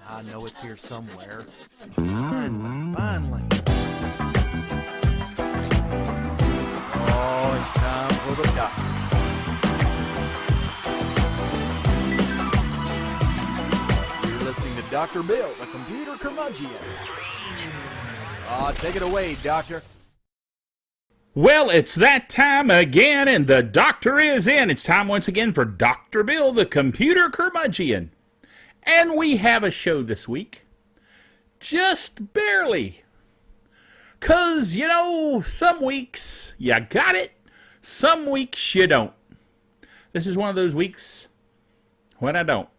I know it's here somewhere. Finally. Oh, it's time for the doctor. You're listening to Dr. Bill, the computer curmudgeon. Take it away, Doctor. Well, it's that time again, and the doctor is in. It's time once again for Dr. Bill, the computer curmudgeon. And we have a show this week. Just barely. 'Cause, you know, some weeks you got it, some weeks you don't. This is one of those weeks when I don't.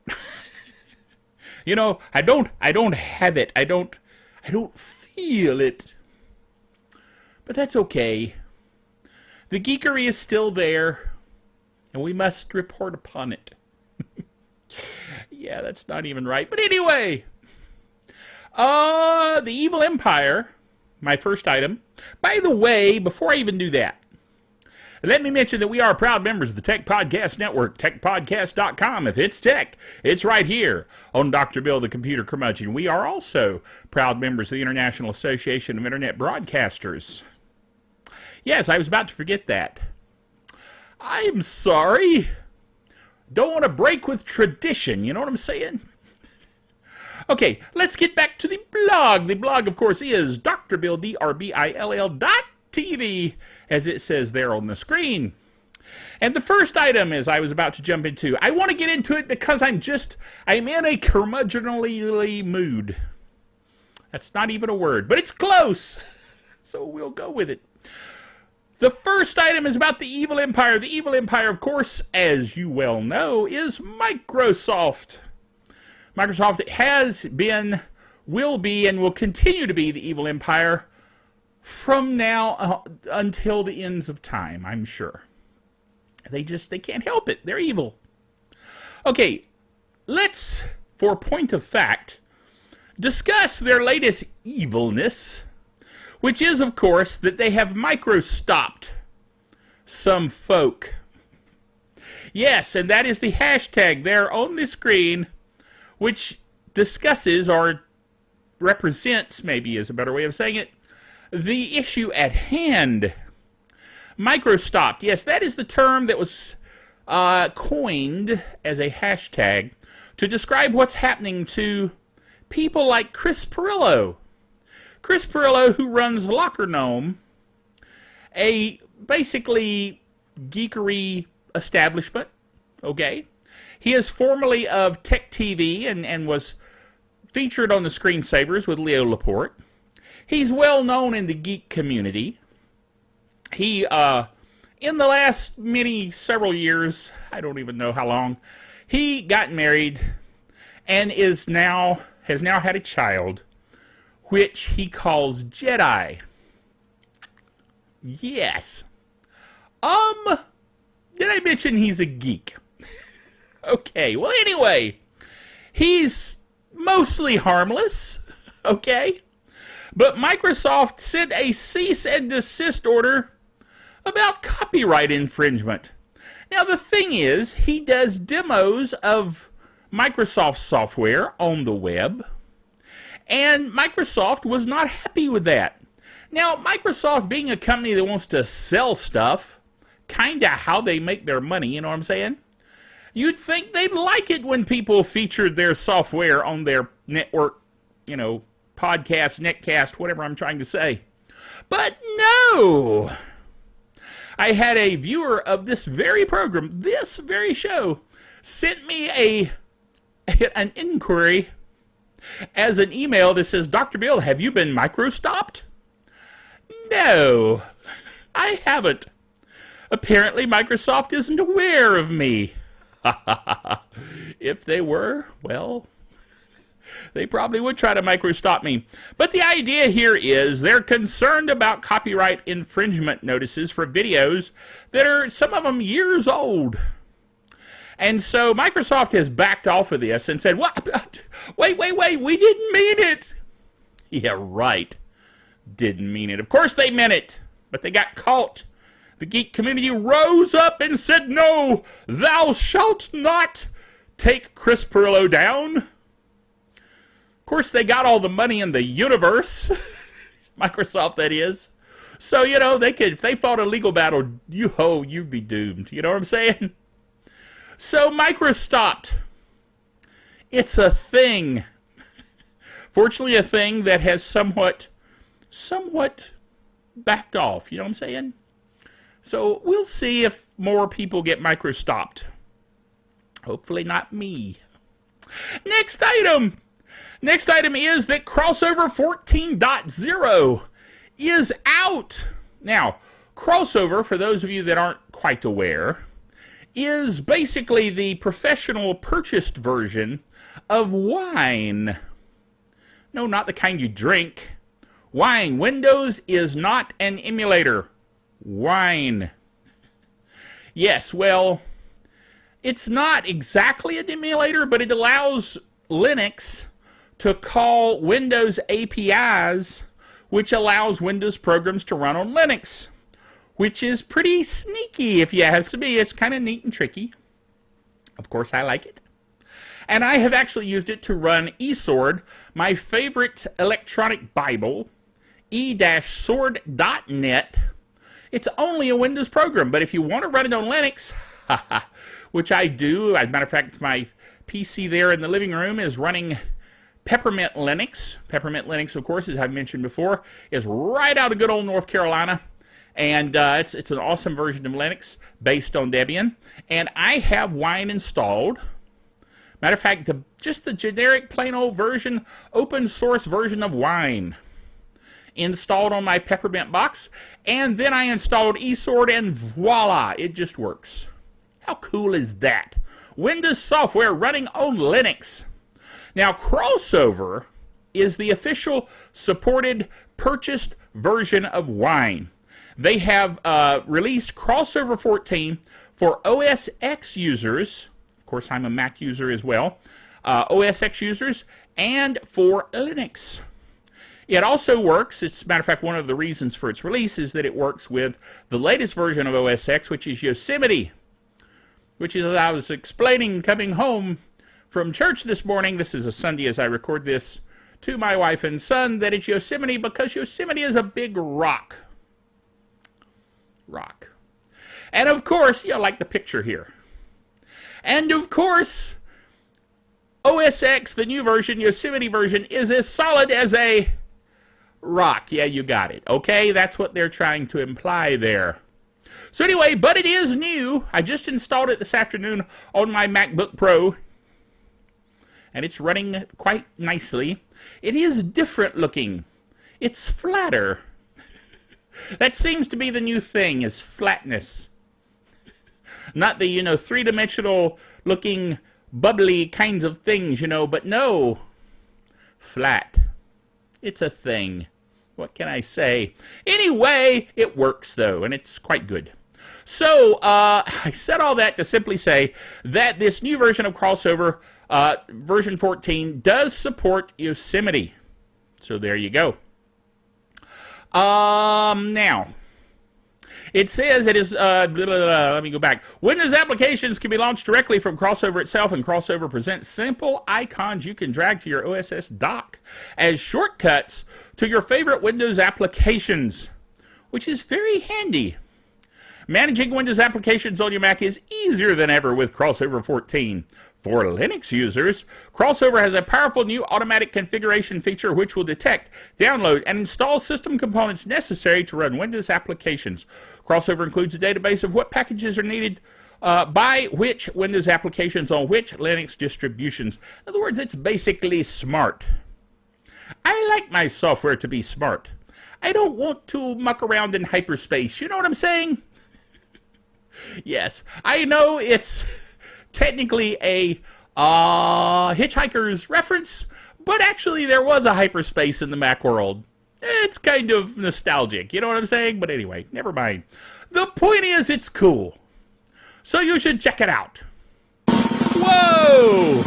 You know, I don't have it. I don't feel it. But that's okay. The geekery is still there, and we must report upon it. Yeah, that's not even right. But anyway, the Evil Empire, my first item. By the way, before I even do that, let me mention that we are proud members of the Tech Podcast Network, techpodcast.com. If it's tech, it's right here on Dr. Bill, the Computer Curmudgeon. We are also proud members of the International Association of Internet Broadcasters. Yes, I was about to forget that. I'm sorry. Don't want to break with tradition, you know what I'm saying? Okay, let's get back to the blog. The blog, of course, is drbill.tv, as it says there on the screen. And the first item, as I was about to jump into, I want to get into it because I'm in a curmudgeonly mood. That's not even a word, but it's close. So we'll go with it. The first item is about the Evil Empire. The Evil Empire, of course, as you well know, is Microsoft. Microsoft has been, will be, and will continue to be the Evil Empire from now until the ends of time, I'm sure. They can't help it. They're evil. Okay, let's, for point of fact, discuss their latest evilness, which is, of course, that they have microstopped some folk. Yes, and that is the hashtag there on the screen, which discusses or represents, maybe is a better way of saying it, the issue at hand. Microstopped. Yes, that is the term that was coined as a hashtag to describe what's happening to people like Chris Pirillo. Chris Pirillo, who runs Locker Gnome, a basically geekery establishment, okay? He is formerly of Tech TV and was featured on the Screensavers with Leo Laporte. He's well known in the geek community. He, in the last several years, I don't even know how long, he got married and has now had a child, which he calls Jedi. Yes. Did I mention he's a geek? Okay, well anyway, he's mostly harmless, okay? But Microsoft sent a cease and desist order about copyright infringement. Now the thing is, he does demos of Microsoft software on the web, and Microsoft was not happy with that. Now, Microsoft being a company that wants to sell stuff, kinda how they make their money, you know what I'm saying? You'd think they'd like it when people featured their software on their network, you know, podcast, netcast, whatever I'm trying to say. But no! I had a viewer of this very program, this very show, sent me an inquiry as an email that says, Dr. Bill, have you been microstopped? No, I haven't. Apparently Microsoft isn't aware of me. If they were, well, they probably would try to microstop me. But the idea here is they're concerned about copyright infringement notices for videos that are, some of them, years old. And so Microsoft has backed off of this and said, what? Wait, we didn't mean it. Yeah, right. Didn't mean it. Of course they meant it, but they got caught. The geek community rose up and said, no, thou shalt not take Chris Pirillo down. Of course, they got all the money in the universe. Microsoft, that is. So, you know, they could, if they fought a legal battle, you'd be doomed. You know what I'm saying? So, Microstopped. It's a thing. Fortunately, a thing that has somewhat backed off. You know what I'm saying? So, we'll see if more people get Microstopped. Hopefully not me. Next item. Next item is that Crossover 14.0 is out. Now, Crossover, for those of you that aren't quite aware, is basically the professional purchased version of wine. No, not the kind you drink. Wine. Windows is not an emulator. Wine. Yes, well, it's not exactly an emulator, but it allows Linux to call Windows APIs, which allows Windows programs to run on Linux, which is pretty sneaky if you ask me. It's kind of neat and tricky. Of course, I like it. And I have actually used it to run eSword, my favorite electronic Bible, e-sword.net. It's only a Windows program, but if you want to run it on Linux, which I do, as a matter of fact, my PC there in the living room is running Peppermint Linux. Peppermint Linux, of course, as I've mentioned before, is right out of good old North Carolina. And it's an awesome version of Linux based on Debian. And I have Wine installed. Matter of fact, just the generic plain old version, open source version of Wine installed on my Peppermint box. And then I installed eSword and voila, it just works. How cool is that? Windows software running on Linux. Now, Crossover is the official supported purchased version of Wine. They have released Crossover 14 for OS X users. Of course, I'm a Mac user as well. OS X users and for Linux. It also works, as a matter of fact, one of the reasons for its release is that it works with the latest version of OS X, which is Yosemite, which is, as I was explaining coming home from church this morning, this is a Sunday as I record this, to my wife and son, that it's Yosemite because Yosemite is a big rock. Rock. And of course, you like the picture here. And of course, OS X, the new version, Yosemite version, is as solid as a rock. Yeah, you got it. Okay, that's what they're trying to imply there. So anyway, but it is new. I just installed it this afternoon on my MacBook Pro. And it's running quite nicely. It is different looking. It's flatter. That seems to be the new thing, is flatness. Not the, three-dimensional looking bubbly kinds of things, but no. Flat. It's a thing. What can I say? Anyway, it works, though, and it's quite good. So, I said all that to simply say that this new version of Crossover, version 14, does support Yosemite. So there you go. Now, it says it is, let me go back. Windows applications can be launched directly from Crossover itself, and Crossover presents simple icons you can drag to your OSS dock as shortcuts to your favorite Windows applications, which is very handy. Managing Windows applications on your Mac is easier than ever with Crossover 14. For Linux users, Crossover has a powerful new automatic configuration feature which will detect, download, and install system components necessary to run Windows applications. Crossover includes a database of what packages are needed by which Windows applications on which Linux distributions. In other words, it's basically smart. I like my software to be smart. I don't want to muck around in hyperspace. You know what I'm saying? Yes, I know it's technically a Hitchhiker's reference, but actually there was a hyperspace in the Mac world. It's kind of nostalgic, you know what I'm saying? But anyway, never mind. The point is, it's cool. So you should check it out. Whoa!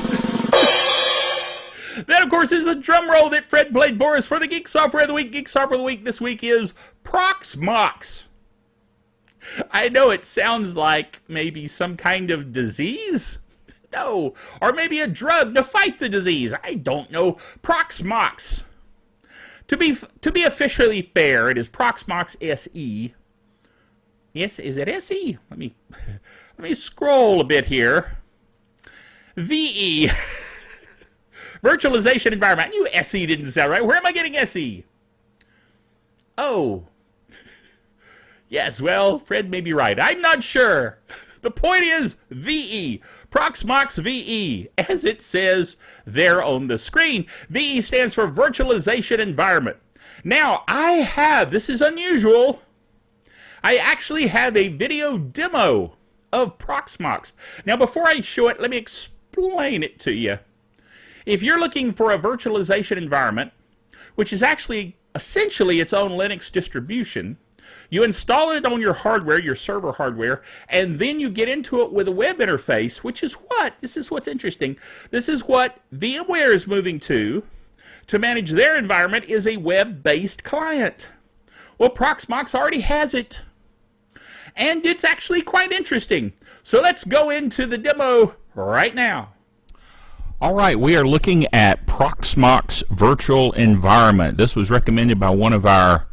That, of course, is the drum roll that Fred played for us for the Geek Software of the Week. Geek Software of the Week this week is Proxmox. I know it sounds like maybe some kind of disease. know. Or maybe a drug to fight the disease. I don't know. Proxmox. To be officially fair, it is Proxmox SE. Yes, is it SE? Let me scroll a bit here. VE. Virtualization environment. I knew SE didn't sound right. Where am I getting SE? Oh. Yes, well, Fred may be right. I'm not sure. The point is VE. Proxmox VE, as it says there on the screen. VE stands for Virtualization Environment. Now, this is unusual, I actually have a video demo of Proxmox. Now, before I show it, let me explain it to you. If you're looking for a virtualization environment, which is actually essentially its own Linux distribution, you install it on your hardware, your server hardware, and then you get into it with a web interface, which is this is what's interesting. This is what VMware is moving to manage their environment, is a web-based client. Well, Proxmox already has it. And it's actually quite interesting. So let's go into the demo right now. All right, we are looking at Proxmox Virtual Environment. This was recommended by one of our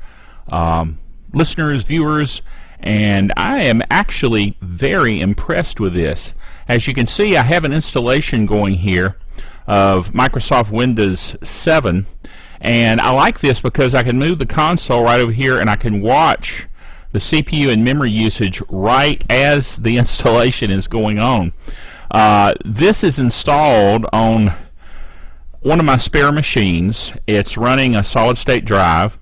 listeners, viewers, and I am actually very impressed with this. As you can see, I have an installation going here of Microsoft Windows 7, and I like this because I can move the console right over here and I can watch the CPU and memory usage right as the installation is going on. This is installed on one of my spare machines. It's running a solid-state drive,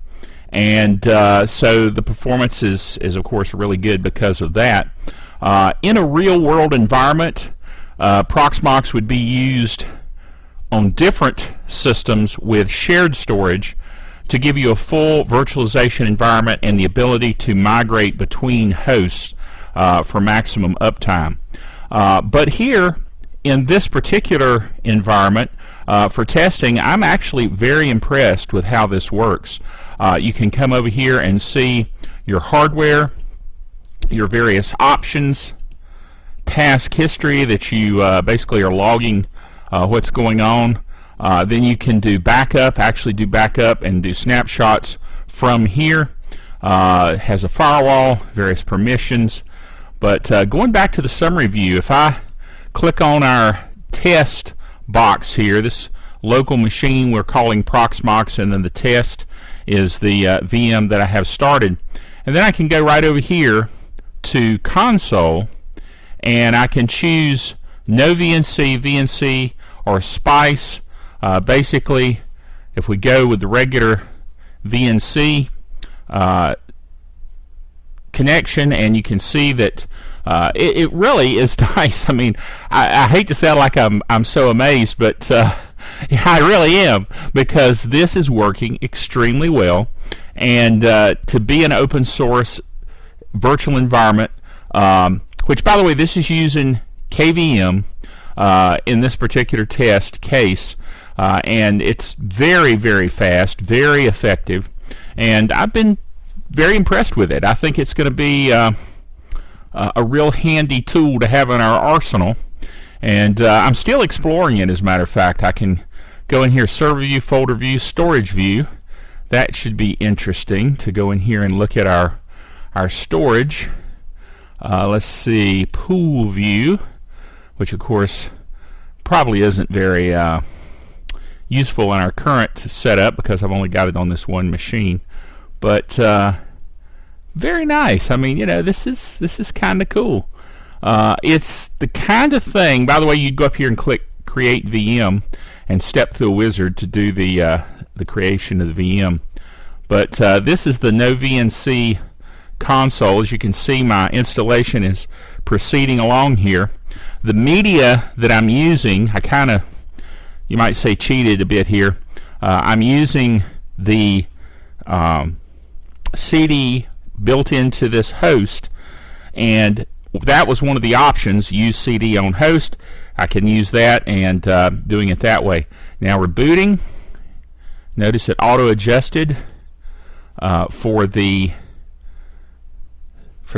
and so the performance is of course really good because of that. In a real-world environment, Proxmox would be used on different systems with shared storage to give you a full virtualization environment and the ability to migrate between hosts for maximum uptime. But here, in this particular environment, for testing, I'm actually very impressed with how this works. You can come over here and see your hardware, your various options, task history that you basically are logging what's going on. Then you can do backup, actually do backup and do snapshots from here. It has a firewall, various permissions. But going back to the summary view, if I click on our test box here, this local machine we're calling Proxmox, and then the test is the VM that I have started. And then I can go right over here to console, and I can choose no VNC, VNC, or Spice. Basically, if we go with the regular VNC connection, and you can see that it really is nice. I mean, I hate to sound like I'm so amazed, but yeah, I really am, because this is working extremely well. And to be an open source virtual environment, which, by the way, this is using KVM in this particular test case, and it's very, very fast, very effective, and I've been very impressed with it. I think it's going to be a real handy tool to have in our arsenal, and I'm still exploring it. As a matter of fact, I can go in here, server view, folder view, storage view. That should be interesting to go in here and look at our storage. Let's see, pool view, which of course probably isn't very useful in our current setup because I've only got it on this one machine. But very nice. I mean, you know, this is kind of cool. It's the kind of thing. By the way, you'd go up here and click Create VM and step through a wizard to do the creation of the VM. But this is the no VNC console. As you can see, my installation is proceeding along here. The media that I'm using, I kind of, you might say, cheated a bit here. I'm using the CD built into this host, and that was one of the options, use CD on host. I can use that, and doing it that way. Now we're booting. Notice it auto adjusted for the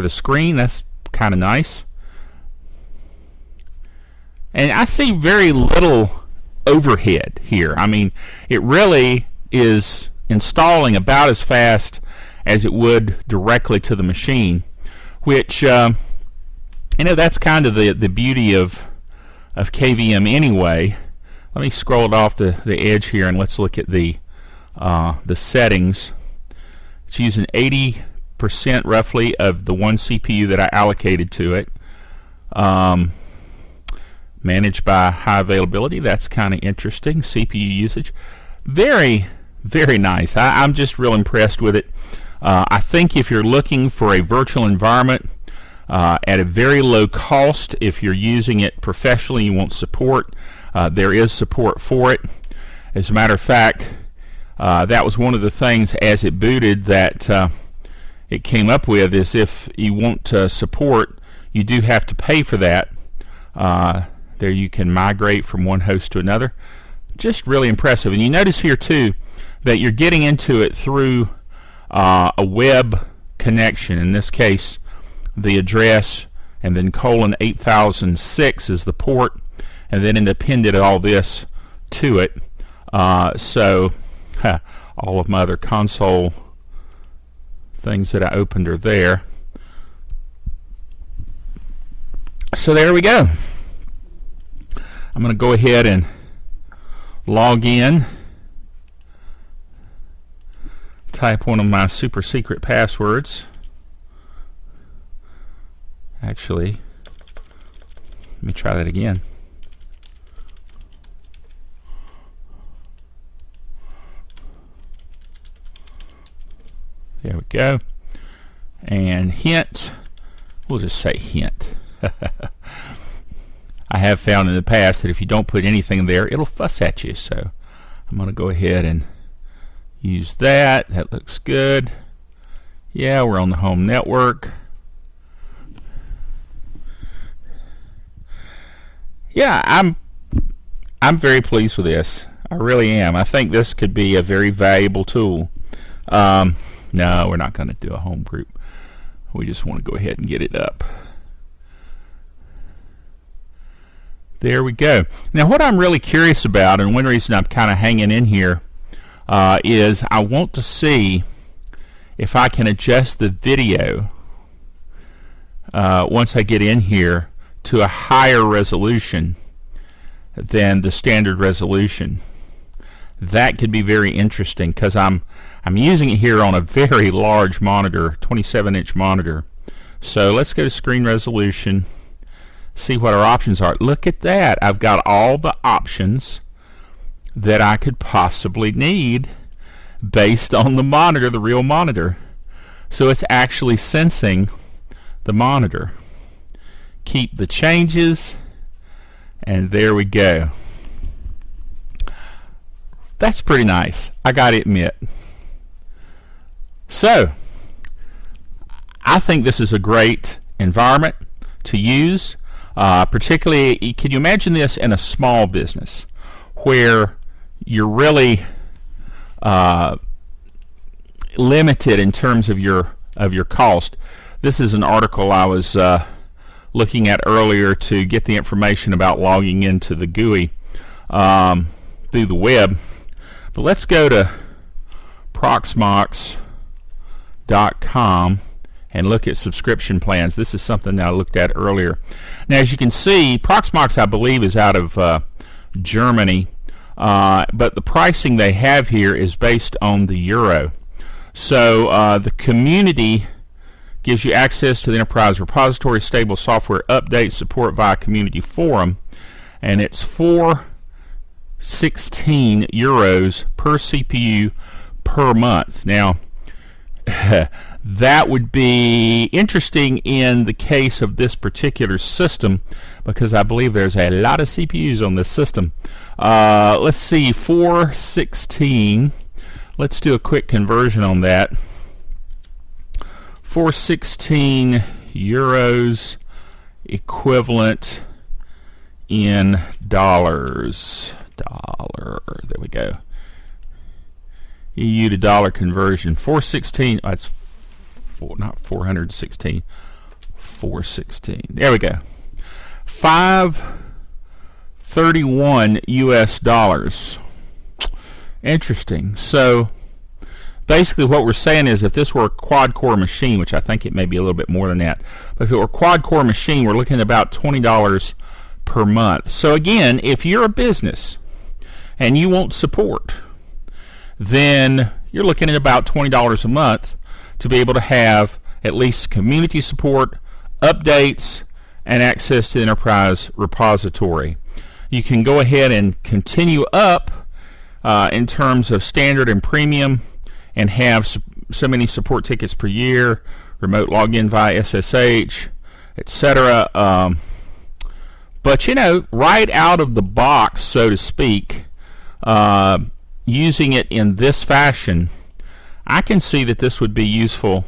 screen. That's kind of nice. And I see very little overhead here. I mean, it really is installing about as fast as it would directly to the machine, which that's kind of the beauty of KVM anyway. Let me scroll it off the edge here, and let's look at the settings. It's using 80% roughly of the one CPU that I allocated to it. Managed by high availability. That's kind of interesting. CPU usage. Very, very nice. I'm just real impressed with it. I think if you're looking for a virtual environment at a very low cost, if you're using it professionally, you want support, there is support for it. As a matter of fact, that was one of the things as it booted that it came up with, is if you want support, you do have to pay for that. There you can migrate from one host to another. Just really impressive. And you notice here too that you're getting into it through a web connection. In this case, the address and then :8006 is the port, and then it appended all this to it. So all of my other console things that I opened are there. So there we go. I'm going to go ahead and log in, type one of my super secret passwords. Actually, let me try that again. There we go. And hint, we'll just say hint. I have found in the past that if you don't put anything there, it'll fuss at you. So I'm going to go ahead and use that. That looks good. Yeah, we're on the home network. Yeah, I'm very pleased with this. I really am. I think this could be a very valuable tool. No, we're not going to do a home group. We just want to go ahead and get it up. There we go. Now what I'm really curious about, and one reason I'm kind of hanging in here, is I want to see if I can adjust the video once I get in here to a higher resolution than the standard resolution. That could be very interesting because I'm using it here on a very large monitor, 27-inch monitor. So let's go to screen resolution, see what our options are. Look at that. I've got all the options that I could possibly need based on the monitor, the real monitor. So it's actually sensing the monitor. Keep the changes, and there we go. That's pretty nice, I gotta admit. So I think this is a great environment to use. Particularly, can you imagine this in a small business where you're really limited in terms of your cost? This is an article I was looking at earlier to get the information about logging into the GUI through the web. But let's go to Proxmox.com and look at subscription plans. This is something that I looked at earlier. Now, as you can see, Proxmox, I believe, is out of Germany, but the pricing they have here is based on the euro. So the community gives you access to the enterprise repository, stable software updates, support via community forum, and it's 416 euros per CPU per month. Now, that would be interesting in the case of this particular system because I believe there's a lot of CPUs on this system. Let's see, 416. Let's do a quick conversion on that. 416 euros equivalent in dollars. There we go. EU to dollar conversion. 416. That's not 416. 416. There we go. 5 31 US dollars. Interesting. So basically what we're saying is if this were a quad-core machine, which I think it may be a little bit more than that, but if it were a quad-core machine, we're looking at about $20 per month. So again, if you're a business and you want support, then you're looking at about $20 a month to be able to have at least community support, updates, and access to the enterprise repository. You can go ahead and continue up in terms of standard and premium and have so many support tickets per year, remote login via SSH, etc. But you know, right out of the box, so to speak, using it in this fashion, I can see that this would be useful,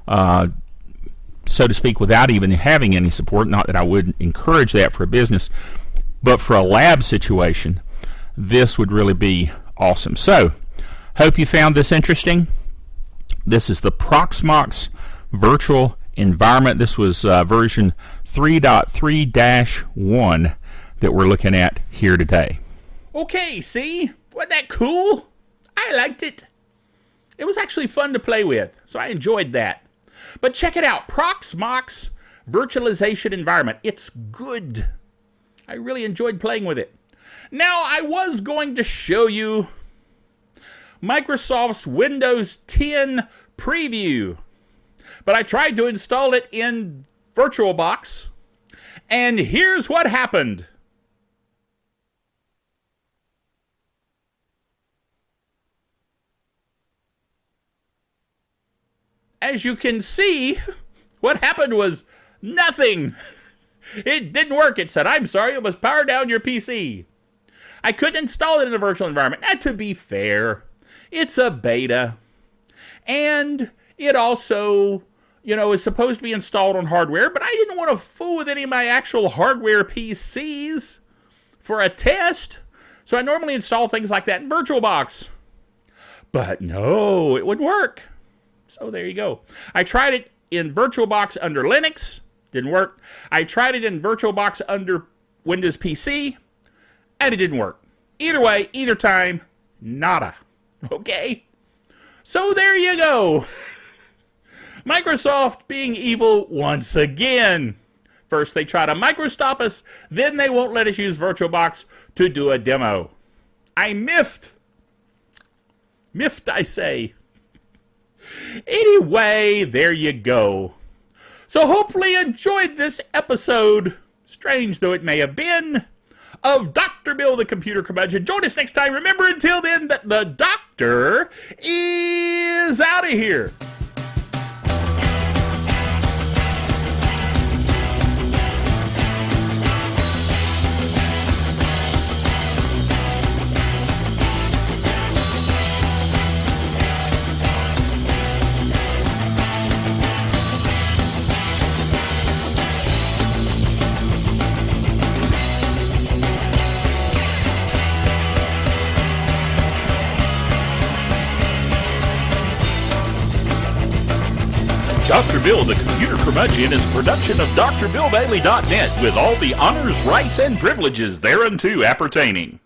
so to speak, without even having any support. Not that I would encourage that for a business, but for a lab situation, this would really be awesome. So, hope you found this interesting. This is the Proxmox virtual environment. This was version 3.3-1 that we're looking at here today. Okay, see? Wasn't that cool? I liked it. It was actually fun to play with, so I enjoyed that. But check it out, Proxmox virtualization environment. It's good. I really enjoyed playing with it. Now, I was going to show you Microsoft's Windows 10 preview, but I tried to install it in VirtualBox, and here's what happened. As you can see, what happened was nothing. It didn't work. It said, I'm sorry, it must power down your PC. I couldn't install it in a virtual environment. Now, to be fair, it's a beta. And it also, you know, is supposed to be installed on hardware, but I didn't want to fool with any of my actual hardware PCs for a test. So I normally install things like that in VirtualBox. But no, it would work. So there you go. I tried it in VirtualBox under Linux. Didn't work. I tried it in VirtualBox under Windows PC. And it didn't work. Either way, either time, nada. Okay? So there you go. Microsoft being evil once again. First they try to microstop us, then they won't let us use VirtualBox to do a demo. I miffed. Miffed, I say. Anyway, there you go. So hopefully you enjoyed this episode, strange though it may have been, of Dr. Bill the Computer Curmudgeon. Join us next time. Remember until then that the doctor is out of here. Dr. Bill the Computer Curmudgeon is a production of DrBillBailey.net with all the honors, rights, and privileges thereunto appertaining.